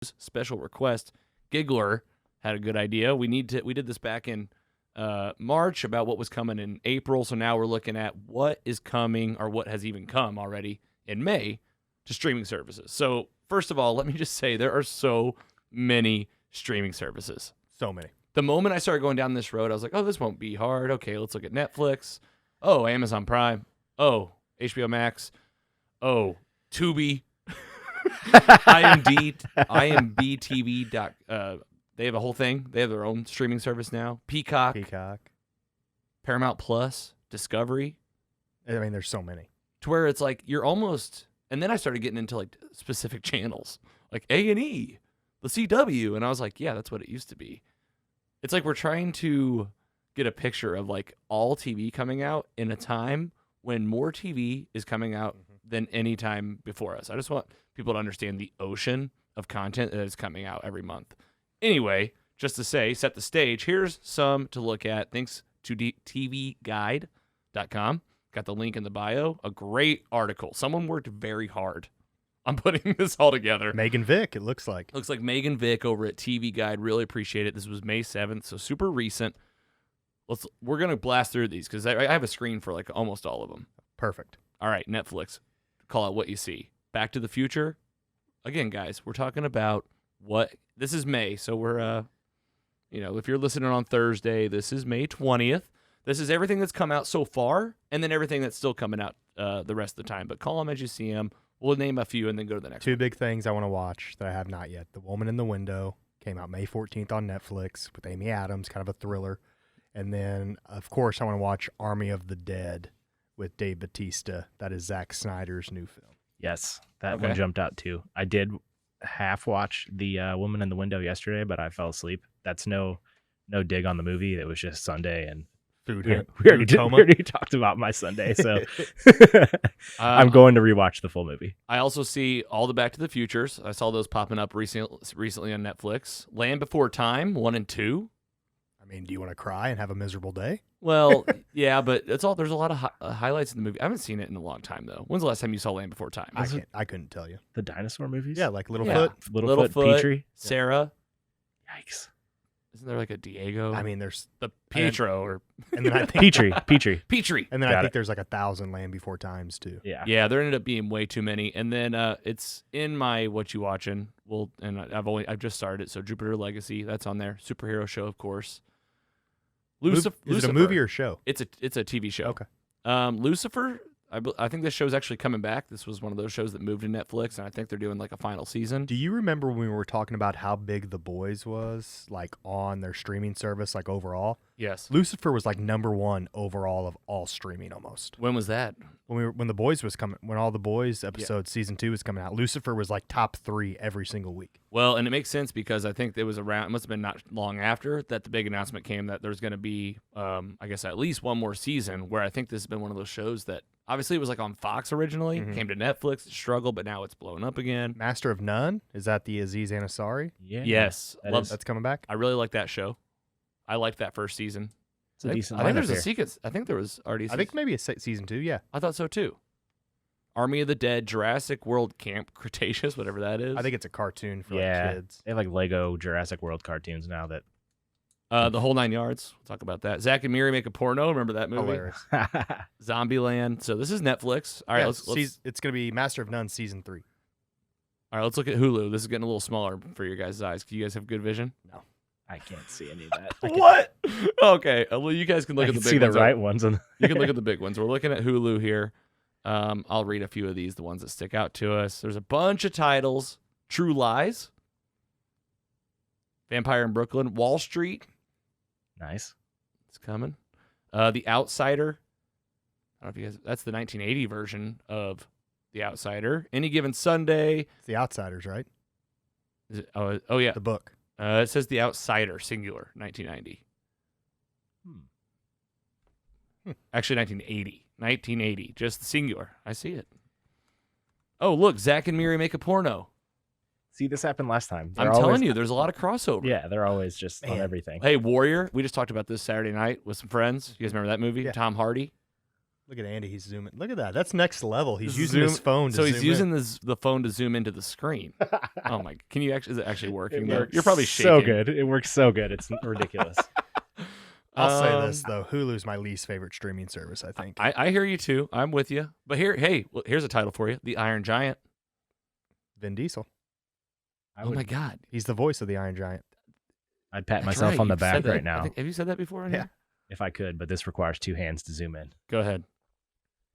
Special request. Giggler had a good idea. We did this back in March about what was coming in April. So now we're looking at what is coming or what has even come already in May to streaming services. So first of all, let me just say there are so many streaming services. So many. The moment I started going down this road, I was like, oh, this won't be hard. Okay, let's look at Netflix. Oh, Amazon Prime. Oh, HBO Max. Oh, Tubi. IMDb TV. They have a whole thing. They have their own streaming service now. Peacock. Paramount Plus. Discovery. I mean, there's so many. To where it's like you're almost... And then I started getting into like specific channels. Like A&E. The CW. And I was like, yeah, that's what it used to be. It's like we're trying to get a picture of like all TV coming out in a time when more TV is coming out than any time before us. I just want people to understand the ocean of content that is coming out every month. Anyway, just to say, set the stage, here's some to look at. Thanks to tvguide.com. Got the link in the bio. A great article. Someone worked very hard on putting this all together. Megan Vick, it looks like. Looks like Megan Vick over at TV Guide. Really appreciate it. This was May 7th, so super recent. We're going to blast through these because I have a screen for like almost all of them. Perfect. All right, Netflix. Call out what you see. Back to the Future. Again, guys, we're talking about what... This is May, so we're, if you're listening on Thursday, this is May 20th. This is everything that's come out so far, and then everything that's still coming out the rest of the time. But call them as you see them. We'll name a few and then go to the next Two one. big things I want to watch that I have not yet. The Woman in the Window came out May 14th on Netflix with Amy Adams, kind of a thriller. And then, of course, I want to watch Army of the Dead with Dave Bautista. That is Zack Snyder's new film. Yes, that one jumped out too. I did half watch The Woman in the Window yesterday, but I fell asleep. That's no dig on the movie. It was just Sunday, and we already talked about my Sunday, so I'm going to rewatch the full movie. I also see all the Back to the Futures. I saw those popping up recently on Netflix. Land Before Time 1 and 2. I mean, do you want to cry and have a miserable day? Well, yeah, but there's a lot of highlights in the movie. I haven't seen it in a long time though. When's the last time you saw Land Before Time? I couldn't tell you. The dinosaur movies? Yeah, like Littlefoot. Littlefoot, Petrie, Sarah. Yikes! Isn't there like a Diego? I mean, there's the Pietro and then I think Petrie. And then I think there's like 1,000 Land Before Times too. Yeah. There ended up being way too many. And then it's in my what you watching. I've just started it. So Jupiter Legacy, that's on there. Superhero show, of course. Is it a movie or show? It's a TV show. Okay. Lucifer, I think this show's actually coming back. This was one of those shows that moved to Netflix, and I think they're doing like a final season. Do you remember when we were talking about how big The Boys was, like on their streaming service, like overall? Yes. Lucifer was like #1 overall of all streaming almost. When was that? When The Boys was coming, when all The Boys episodes season 2 was coming out, Lucifer was like top 3 every single week. Well, and it makes sense because I think it must have been not long after that the big announcement came that there's going to be, I guess, at least one more season where I think this has been one of those shows that obviously it was like on Fox originally, came to Netflix, struggled, but now it's blown up again. Master of None? Is that the Aziz Ansari? Yeah. Yes. That's coming back? I really like that show. I liked that first season. It's a decent I think lineup there's a sequence. I think there was already. I think maybe a season 2. Yeah, I thought so too. Army of the Dead, Jurassic World Camp Cretaceous, whatever that is. I think it's a cartoon for like kids. They have like Lego Jurassic World cartoons now that. The Whole Nine Yards. We'll talk about that. Zach and Miri Make a Porno. Remember that movie? Hilarious. Zombieland. So this is Netflix. All right, let's it's going to be Master of None season 3. All right, let's look at Hulu. This is getting a little smaller for your guys' eyes. Do you guys have good vision? No. I can't see any of that. What? Okay. Well, you guys can look at the big ones. See the right ones. You can look at the big ones. We're looking at Hulu here. I'll read a few of these, the ones that stick out to us. There's a bunch of titles. True Lies. Vampire in Brooklyn. Wall Street. Nice. It's coming. The Outsider. I don't know if you guys... That's the 1980 version of The Outsider. Any Given Sunday. It's The Outsiders, right? Is it, oh, yeah. The book. It says The Outsider, singular, 1990. Actually, 1980. 1980, just singular. I see it. Oh, look, Zach and Miri Make a Porno. See, this happened last time. I'm telling you, there's a lot of crossover. Yeah, they're always just on everything. Hey, Warrior. We just talked about this Saturday night with some friends. You guys remember that movie? Yeah. Tom Hardy. Look at Andy. He's zooming. Look at that. That's next level. He's using his phone to So zoom he's using in. the phone to zoom into the screen. Oh my! Can you actually? Is it actually working? It There? works You're probably shaking. so good. It works so good. It's ridiculous. I'll say this though: Hulu's my least favorite streaming service. I think. I hear you too. I'm with you. But here's a title for you: The Iron Giant. Vin Diesel. Oh my God! He's the voice of the Iron Giant. I'd pat That's myself right. on the You've back said that. right now Have you said that before? On Yeah. here? if I could, but this requires 2 hands to zoom in. Go ahead.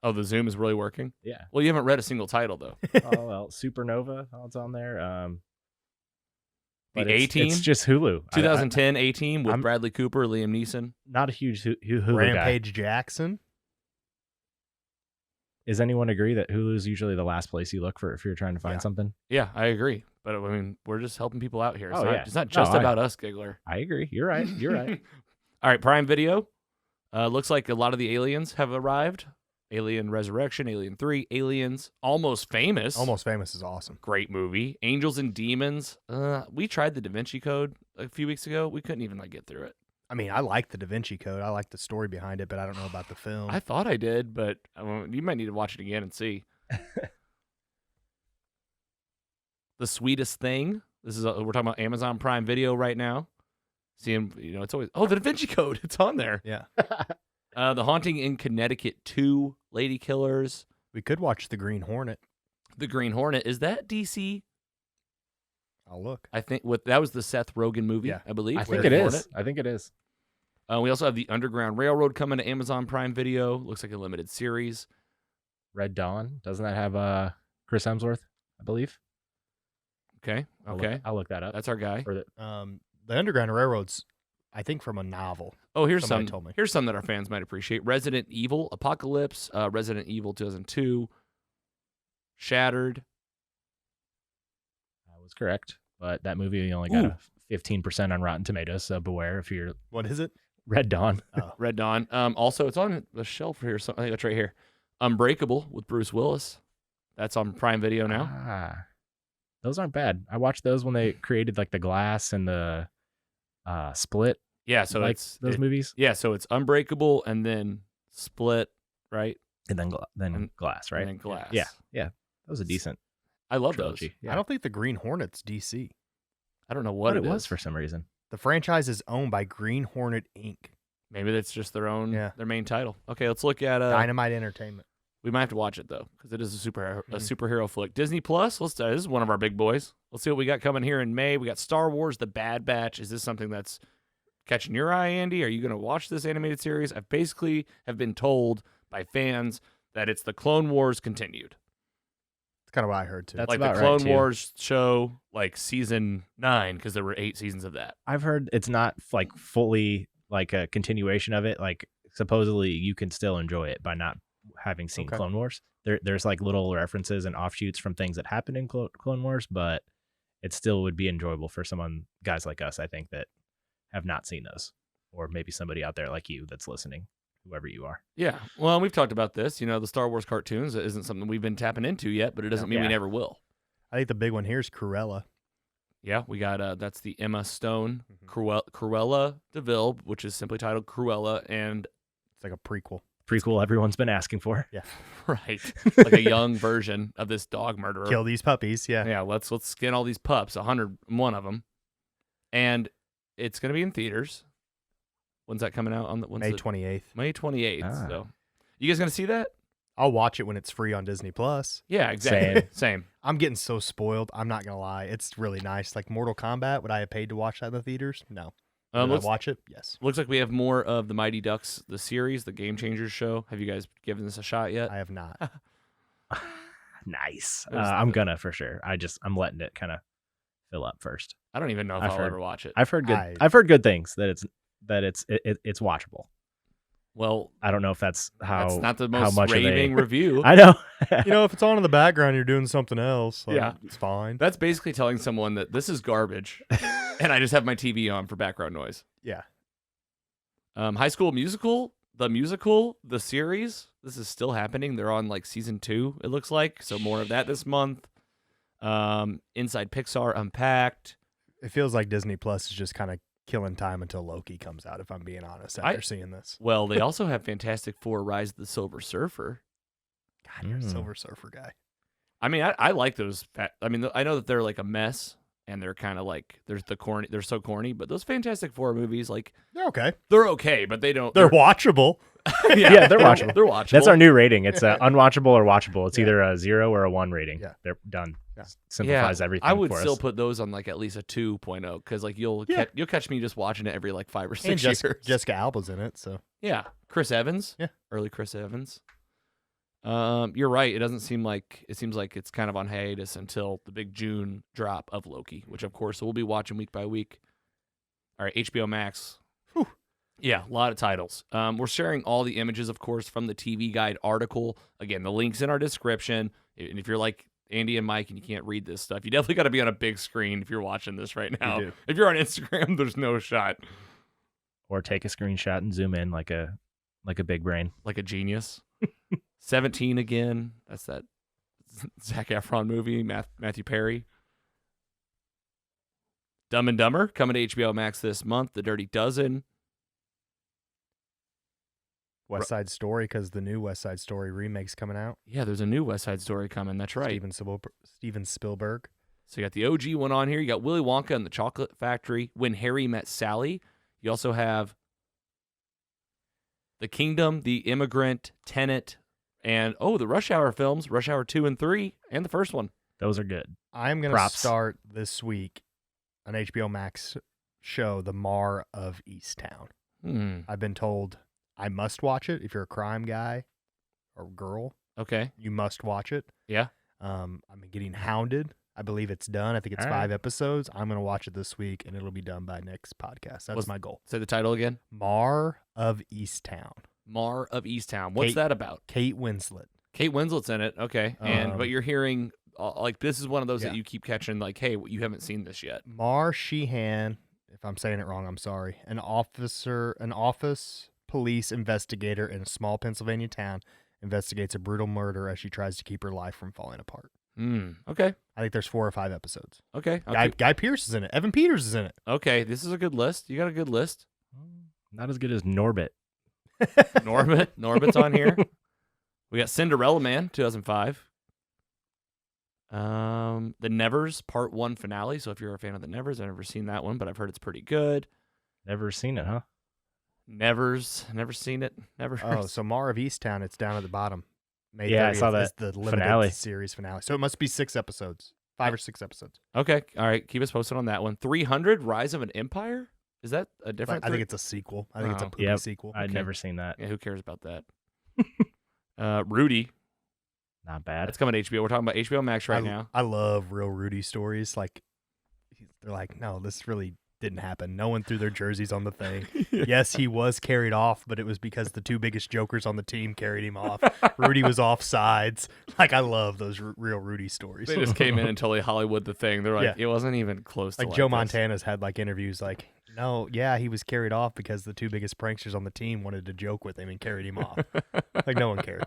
Oh, the zoom is really working. Yeah. Well, you haven't read a single title though. Oh well, Supernova. It's on there. The But it's- A-Team? It's just Hulu. 2010 A-Team with I'm- Bradley Cooper, Liam Neeson. Not a huge Hulu guy. Rampage Jackson. Does anyone agree that Hulu is usually the last place you look for if you're trying to find Yeah. something? Yeah, I agree. But I mean, we're just helping people out here. It's, Oh, not, yeah. it's not No, just I- about us, Giggler. I agree. You're right. You're right. All right, Prime Video. Looks like a lot of the aliens have arrived. Alien Resurrection, Alien 3, Aliens, Almost Famous. Almost Famous is awesome. Great movie. Angels and Demons. We tried the Da Vinci Code a few weeks ago. We couldn't even get through it. I mean, I like the Da Vinci Code. I like the story behind it, but I don't know about the film. I thought I did, but you might need to watch it again and see. The Sweetest Thing. This is we're talking about Amazon Prime Video right now. Seeing, it's always the Da Vinci Code. It's on there. Yeah. The Haunting in Connecticut 2, Lady Killers, We could watch The Green Hornet. The Green Hornet. Is that DC? I'll look. I think that was the Seth Rogen movie. Yeah. I believe. I The think Green it Hornet. is. I think it is. We also have the Underground Railroad coming to Amazon Prime Video. Looks like a limited series. Red Dawn. Doesn't that have Chris Hemsworth? I believe. Okay. I'll look that up. That's our guy. Or The Underground Railroad's, I think, from a novel. Oh, here's Somebody some. told me. Here's some that our fans might appreciate: Resident Evil, Apocalypse, Resident Evil 2002, Shattered. I was correct, but that movie only got Ooh. a 15% on Rotten Tomatoes. So beware if you're What is it? Red Dawn. Red Dawn. Also, it's on the shelf here. So I think it's right here. Unbreakable with Bruce Willis. That's on Prime Video now. Those aren't bad. I watched those when they created like the Glass and the Split. Yeah, so like it's those movies, Yeah, so it's Unbreakable and then Split, right? and then Glass, right? And then Glass. Yeah. That was a decent I love trilogy. those. Yeah. I don't think The Green Hornet's DC. I don't know what what it was is. for some reason. The franchise is owned by Green Hornet Inc. Maybe that's just their own, Yeah. their main title. Okay, let's look at. Dynamite Entertainment. We might have to watch it though, because it is a Mm-hmm. superhero flick. Disney Plus. This is one of our big boys. Let's see what we got coming here in May. We got Star Wars: The Bad Batch. Is this something that's catching your eye, Andy? Are you going to watch this animated series? I basically have been told by fans that it's the Clone Wars continued. That's kind of what I heard too. That's Like the about right, Clone too. Wars show, like season 9, because there were 8 seasons of that. I've heard it's not like fully like a continuation of it. Like supposedly you can still enjoy it by not having seen Okay. Clone Wars. There's like little references and offshoots from things that happened in Clone Wars, but it still would be enjoyable for guys like us, I think, that have not seen those, or maybe somebody out there like you that's listening, whoever you are. Yeah. Well, we've talked about this. The Star Wars cartoons isn't something we've been tapping into yet, but it doesn't mean we Yeah. never will. I think the big one here is Cruella. Yeah, we got that's the Emma Stone Mhm. Cruella DeVille, which is simply titled Cruella, and It's like a prequel. Prequel everyone's been asking for. Yeah. right, like a young version of this dog murderer. Kill these puppies. Yeah. Yeah, let's skin all these pups, 101 of them, and it's gonna be in theaters. When's that coming out? May 28th. May 28th. Ah. So, you guys gonna see that? I'll watch it when it's free on Disney Plus. Yeah, exactly. Same. I'm getting so spoiled. I'm not gonna lie. It's really nice. Like Mortal Kombat. Would I have paid to watch that in the theaters? No. Would I Looks, watch it? Yes. looks like we have more of the Mighty Ducks, the series, the Game Changers show. Have you guys given this a shot yet? I have not. Nice. It was- I'm gonna for sure. I'm letting it kind of fill up first. I don't even know if I've I'll heard- ever watch it. I've heard good. I- I've heard good things that it's watchable. Well, I don't know if that's how that's not the how most much are they- raving review. I know. If it's on in the background, you're doing something else. Like, Yeah. It's fine. That's basically telling someone that this is garbage, and I just have my TV on for background noise. Yeah. High School Musical, the series. This is still happening. They're on like season 2. It looks like so more of that this month. Inside Pixar Unpacked. It feels like Disney Plus is just kind of killing time until Loki comes out, if I'm being honest, after seeing this. Well, they also have Fantastic Four: Rise of the Silver Surfer. God, you're a Silver Surfer guy. I mean, I like those. I mean, I know that they're like a mess, and they're kind of like they're so corny. But those Fantastic Four movies, like They're okay. they're okay, but they're watchable. Yeah, they're watchable. They're watchable. That's our new rating. It's unwatchable or watchable. It's either a 0 or a 1 rating. Yeah. They're done. Yeah. Simplifies everything. I would for still us. put those on like at least a 2.0 because like you'll catch me just watching it every like 5 or 6 And years. Jessica Alba's in it, so Yeah, Chris Evans. Yeah, early Chris Evans. You're right. It seems like it's kind of on hiatus until the big June drop of Loki, which of course we'll be watching week by week. All right, HBO Max. Whew. Yeah, a lot of titles. We're sharing all the images, of course, from the TV Guide article. Again, the link's in our description. And if you're like Andy and Mike and you can't read this stuff, you definitely got to be on a big screen if you're watching this right now. If you're on Instagram, there's no shot. Or take a screenshot and zoom in like a big brain. Like a genius. 17 again. That's that Zac Efron movie, Matthew Perry. Dumb and Dumber coming to HBO Max this month. The Dirty Dozen. West Side Story, because the new West Side Story remake's coming out. Yeah, there's a new West Side Story coming. That's right. Steven Spielberg. So you got the OG one on here. You got Willy Wonka and the Chocolate Factory, When Harry Met Sally. You also have The Kingdom, The Immigrant, Tenet, and the Rush Hour films, Rush Hour 2 and 3, and the first one. Those are good. I'm going to start this week an HBO Max show, The Mar of Easttown. I've been told I must watch it. If you're a crime guy or girl, okay, you must watch it. Yeah. I'm getting hounded. I believe it's done. I think it's 5 episodes. I'm going to watch it this week, and it'll be done by next podcast. That's my goal. Say the title again. Mar of Easttown. Mar of Easttown. What's that about? Kate Winslet. Kate Winslet's in it. Okay. But you're hearing, like, this is one of those that you keep catching, like, hey, you haven't seen this yet. Mar Sheehan, if I'm saying it wrong, I'm sorry. An office police investigator in a small Pennsylvania town investigates a brutal murder as she tries to keep her life from falling apart. Okay. I think there's 4 or 5 episodes. Okay. Guy Pearce is in it. Evan Peters is in it. Okay. This is a good list. You got a good list. Not as good as Norbit. Norbit's on here. We got Cinderella Man, 2005. The Nevers Part 1 finale. So if you're a fan of the Nevers, I've never seen that one, but I've heard it's pretty good. Never seen it, huh? Never seen it. Never. Oh, so Mar of Easttown, it's down at the bottom. May 30th I saw that. Is the limited finale. series finale. So it must be 6 episodes. 5 or 6 episodes. Okay. All right. Keep us posted on that one. 300 Rise of an Empire? Is that a different? I think it's a sequel. I think it's a poopy sequel. I'd never seen that. Yeah, who cares about that? Rudy. Not bad. It's coming to HBO. We're talking about HBO Max right now. I love real Rudy stories. Like, they're like, no, this really didn't happen. No one threw their jerseys on the thing. Yes, he was carried off, but it was because the 2 biggest jokers on the team carried him off. Rudy was off sides. Like, I love those real Rudy stories. They just came in and totally Hollywood the thing. They're like, it wasn't even close to like Joe Montana's had like interviews like, no, yeah, he was carried off because the 2 biggest pranksters on the team wanted to joke with him and carried him off. Like, no one cared.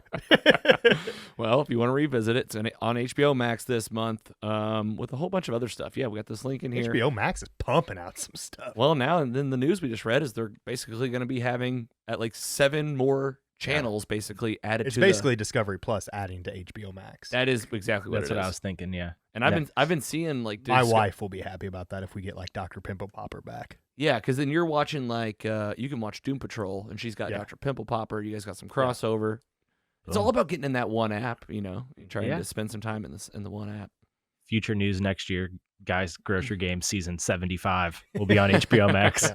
Well, if you want to revisit it, it's on HBO Max this month with a whole bunch of other stuff. Yeah, we got this link in here. HBO Max is pumping out some stuff. Well, now, and then the news we just read is they're basically going to be having at like 7 more channels basically added it's to basically Discovery Plus adding to HBO Max. That is exactly what That's it what is. I was thinking, yeah. And I've been seeing like my wife will be happy about that if we get like Dr. Pimple Popper back. Yeah, because then you're watching like you can watch Doom Patrol and she's got Dr. Pimple Popper. You guys got some crossover. It's all about getting in that one app, trying to spend some time in the one app. Future news next year, Guys Grocery Game season 75 will be on HBO Max.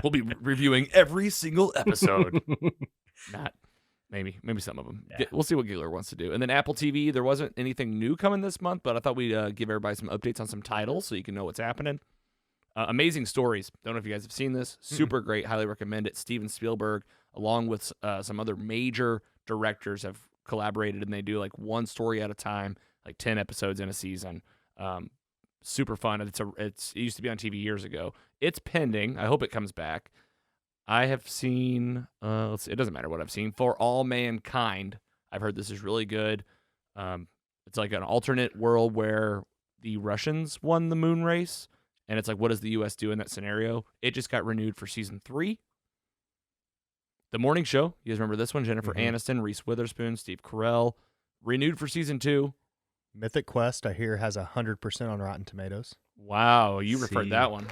We'll be reviewing every single episode. Not maybe some of them. Yeah. We'll see what Giggler wants to do. And then Apple TV, there wasn't anything new coming this month, but I thought we'd give everybody some updates on some titles so you can know what's happening. Amazing Stories. Don't know if you guys have seen this. Super great. Highly recommend it. Steven Spielberg, along with some other major directors, have collaborated, and they do like one story at a time, like 10 episodes in a season. Super fun. It used to be on TV years ago. It's pending. I hope it comes back. I have seen, it doesn't matter what I've seen. For All Mankind, I've heard this is really good. It's like an alternate world where the Russians won the moon race, And it's like, what does the U.S. do in that scenario? It just got renewed for season 3. The Morning Show, you guys remember this one? Jennifer Aniston, Reese Witherspoon, Steve Carell, renewed for season 2. Mythic Quest, I hear, has 100% on Rotten Tomatoes. Wow, you referred that one.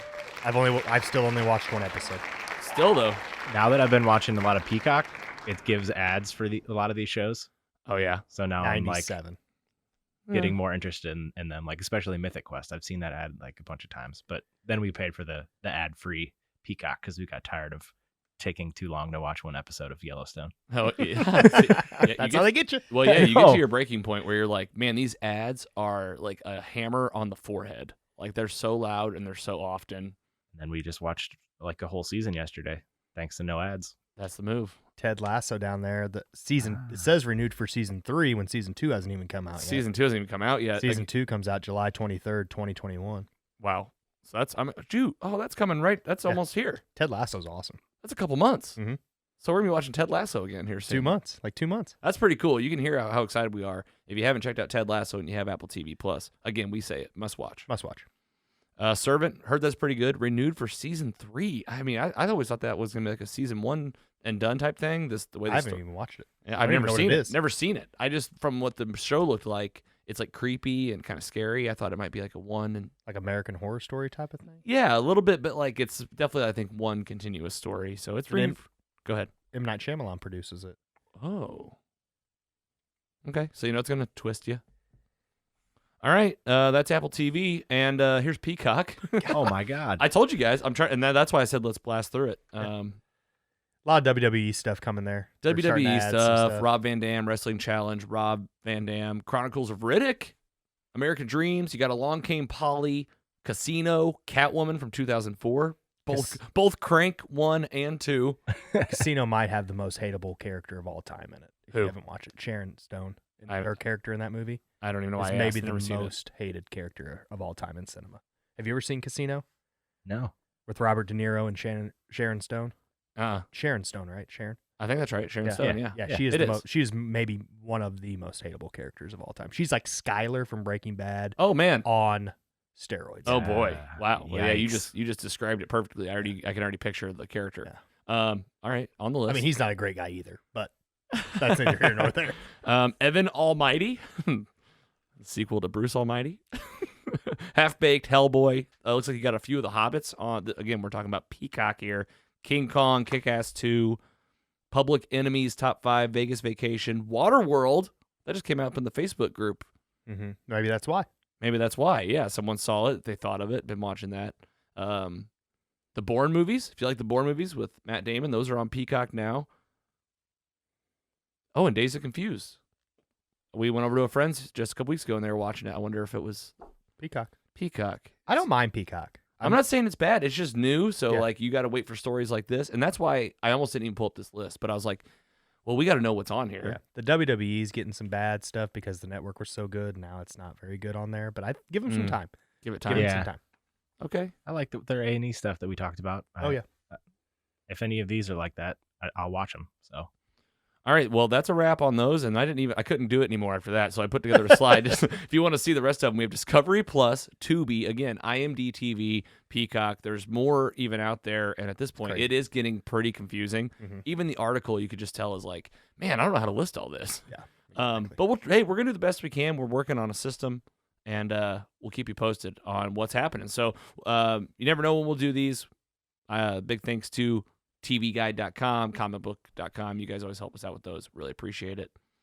I've still only watched one episode. Still though, now that I've been watching a lot of Peacock, it gives ads for a lot of these shows. Oh yeah. So now 97. I'm like getting more interested in them, like especially Mythic Quest. I've seen that ad like a bunch of times, but then we paid for the ad-free Peacock because we got tired of taking too long to watch one episode of Yellowstone. Oh yeah. That's how they get you. Well, yeah, you get to your breaking point where you're like, man, these ads are like a hammer on the forehead. Like they're so loud and they're so often. And then we just watched like a whole season yesterday, thanks to no ads. That's the move. Ted Lasso down there. The season it says renewed for season 3 when season 2 hasn't even come out yet. Season 2 hasn't even come out yet. Season 2 comes out July 23rd, 2021. Wow. So that's that's coming right. That's almost here. Ted Lasso's awesome. That's a couple months. Mm-hmm. So we're gonna be watching Ted Lasso again here soon. 2 months, like 2 months. That's pretty cool. You can hear how excited we are. If you haven't checked out Ted Lasso and you have Apple TV Plus, again, we say it, must watch. Must watch. Servant, heard that's pretty good. Renewed for season 3. I mean, I always thought that was gonna be like a season 1 and done type thing. I haven't even watched it. I've never seen it. Never seen it. I just, from what the show looked like, it's like creepy and kind of scary. I thought it might be like a one and like American Horror Story type of thing. Yeah, a little bit, but like it's definitely I think one continuous story. So it's really. Go ahead. M. Night Shyamalan produces it. Oh. Okay, so you know it's gonna twist you. All right, that's Apple TV, and here's Peacock. Oh my God! I told you guys, I'm trying, and that's why I said let's blast through it. A lot of WWE stuff coming there. WWE stuff, Rob Van Dam, Wrestling Challenge, Rob Van Dam, Chronicles of Riddick, American Dreams. You got Along Came Polly, Casino, Catwoman from 2004. Both Crank 1 and 2. Casino might have the most hateable character of all time in it. If Who? you haven't watched it, Sharon Stone. Her character in that movie. I don't even know why. It's maybe the most hated character of all time in cinema. Have you ever seen Casino? No. With Robert De Niro and Sharon Stone? Sharon Stone, right? Sharon? I think that's right. Sharon Stone, yeah. Yeah, she is maybe one of the most hateable characters of all time. She's like Skyler from Breaking Bad. Oh, man. On steroids. Oh, boy. Wow. Well, yeah, you Yikes. just described it perfectly. I can already picture the character. Yeah. All right, on the list. I mean, he's not a great guy either, but that's neither here nor there. Evan Almighty, sequel to Bruce Almighty. Half-Baked, Hellboy. Looks like you got a few of the Hobbits on. Again, we're talking about Peacock here. King Kong, Kick-Ass 2, Public Enemies Top 5, Vegas Vacation, Waterworld. That just came out in the Facebook group. Mm-hmm. Maybe that's why. Maybe that's why. Yeah, someone saw it. They thought of it. Been watching that. The Bourne movies. If you like the Bourne movies with Matt Damon, those are on Peacock now. Oh, and Days of Confused. We went over to a friend's just a couple weeks ago, and they were watching it. I wonder if it was Peacock. I don't mind Peacock. I'm not saying it's bad. It's just new, so like you got to wait for stories like this, and that's why I almost didn't even pull up this list. But I was like, well, we got to know what's on here. Yeah. The WWE's getting some bad stuff because the network was so good. Now it's not very good on there, but I give them some time. Give it time. Give them some time. Okay. I like their A&E stuff that we talked about. Yeah. If any of these are like that, I'll watch them. So. All right, well, that's a wrap on those, and I couldn't do it anymore after that, so I put together a slide. If you want to see the rest of them, we have Discovery Plus, Tubi, again, IMDb TV, Peacock. There's more even out there, and at this point, it is getting pretty confusing. Mm-hmm. Even the article, you could just tell is like, man, I don't know how to list all this. Yeah. Exactly. But we're going to do the best we can. We're working on a system, and we'll keep you posted on what's happening. So you never know when we'll do these. Big thanks to TVguide.com, comicbook.com. You guys always help us out with those. Really appreciate it.